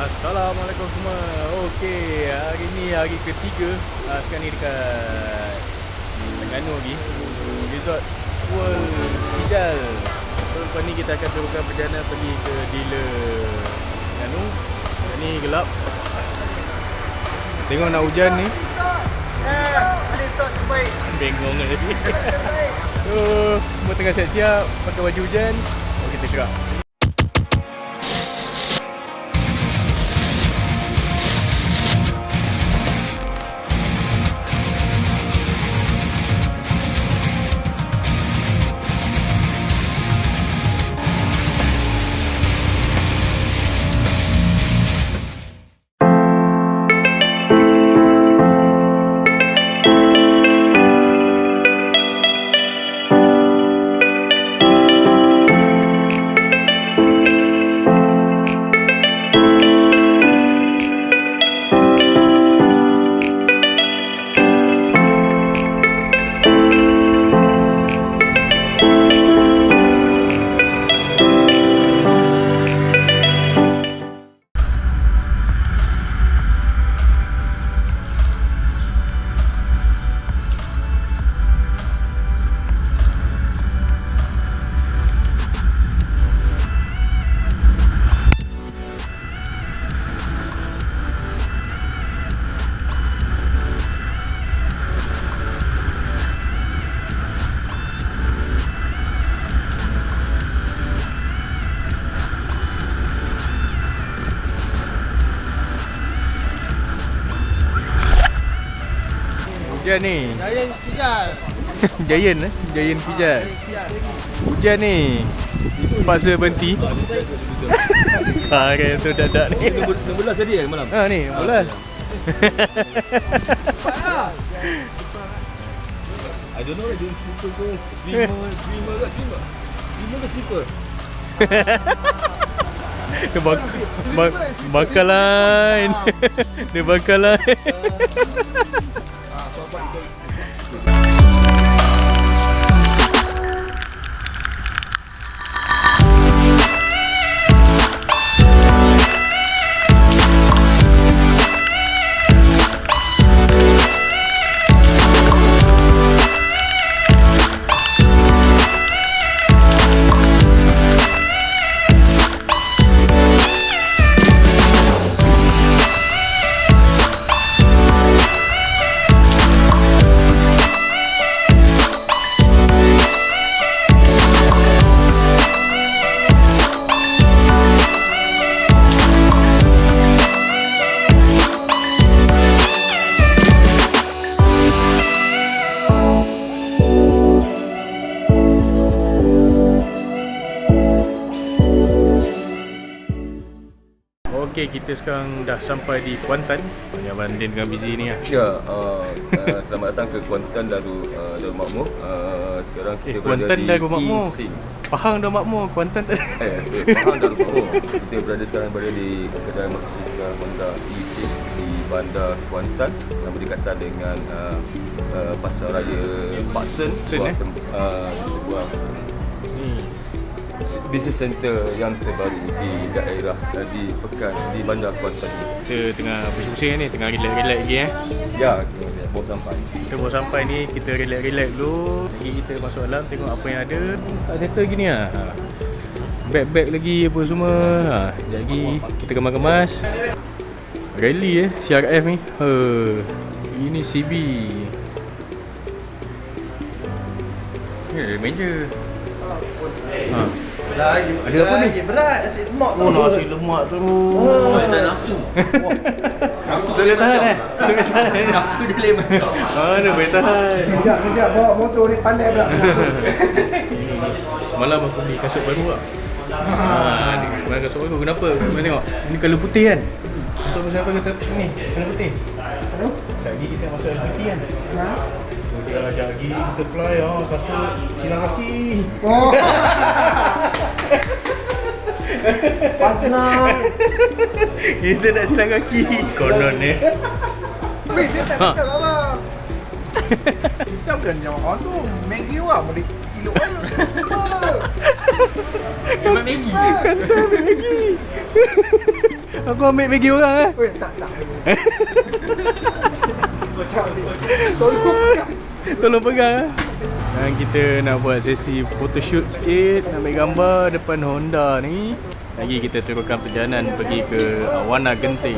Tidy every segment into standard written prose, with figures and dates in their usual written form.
Assalamualaikum semua. Okey, hari ni hari ketiga. Sekarang ni dekat Terengganu lagi, Resort World Hijal. So, lepas ni kita akan teruskan perjalanan pergi ke dealer Terengganu. Sekarang ni gelap. Tengok nak hujan ni. Ada stok terbaik. Bengong tadi. So, semua tengah siap-siap pakai baju hujan. Kita gerak. Hujan ni. Giant Hijal. Giant Hijal. Hujan ni. Paksa berhenti. Karen tu dadak ni. 16 jadi malam? Ni 16. I don't know dia slipper ke streamer ke slipper. Dia bakalan. Dia bakalan. Okey, kita sekarang dah sampai di Kuantan. Abang Din dengan busy ni lah. Ya, selamat datang ke Kuantan Darul Makmur. Sekarang kita berada Kuantan di Darul Makmur. Ising. Pahang dah makmur, Kuantan tak ada. Pahang Darul Makmur. Kita sekarang berada di kedai motosikal Honda Ising di bandar Kuantan yang berdekatan dengan Pasar Raya Pak Sen, sebuah business center yang terbaru di daerah di bandar Kuantan. Kita tengah pusing-pusing ni, tengah relax-relax lagi Ya, kita bawa sampai. Kita baru sampai ni, kita relax-relax dulu. Lagi kita masuk dalam tengok apa yang ada. Tak settle gini lah. Bag-bag lagi apa semua. Sekejap lagi kita kemas-kemas. Rally CRF ni. Ini CB. Ni ada meja. Ada apa ni? Berat nasi lemak tu. Nasi lemak tu. Tak nafsu. Nafsu tak boleh tahan Nafsu dia lain macam. Mana boleh tahan. Kejap bawa motor ni pandai pula. Semalam aku beli kasut baru lah. Ni mana kasut baru. Kenapa? Kau tengok. Ni colour putih kan? Kasut pasal apa kata ni? Colour putih. Sekejap lagi kita masuk LGBT kan? Sekejap lagi kita fly kasut silang kaki. Oh. Partner. Kita nak silang kaki. Konon ni. Weh, dia tak kata apa. Kita bukan yang orang tu Maggi lah, boleh kilo aja. Memang Maggi. Kata Maggi. Aku ambil Maggi orang eh. Weh, tak. Tolong. Tolong pegang eh. Dan kita nak buat sesi photoshoot sikit, nak ambil gambar depan Honda ni. Lagi kita teruskan perjalanan pergi ke Awana Genting.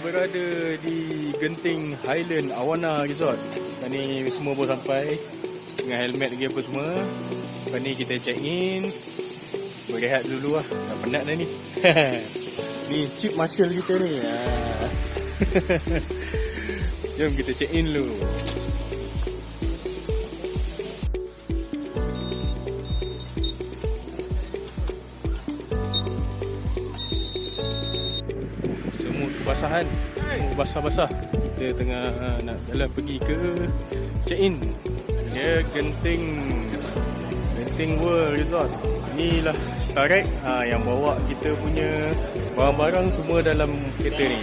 berada di Genting Highland Awana Resort. Dan ni semua pun sampai dengan helmet lagi apa semua. Lepas ni kita check in, berehat dulu lah, dah penat dah ni. Ni Chief Marshal kita ni. Jom kita check in dulu. Semua kebasahan, basah-basah. Kita tengah nak jalan pergi ke check in. Dia Genting World Resort. Inilah Starrect yang bawa kita punya barang-barang semua dalam kereta ni.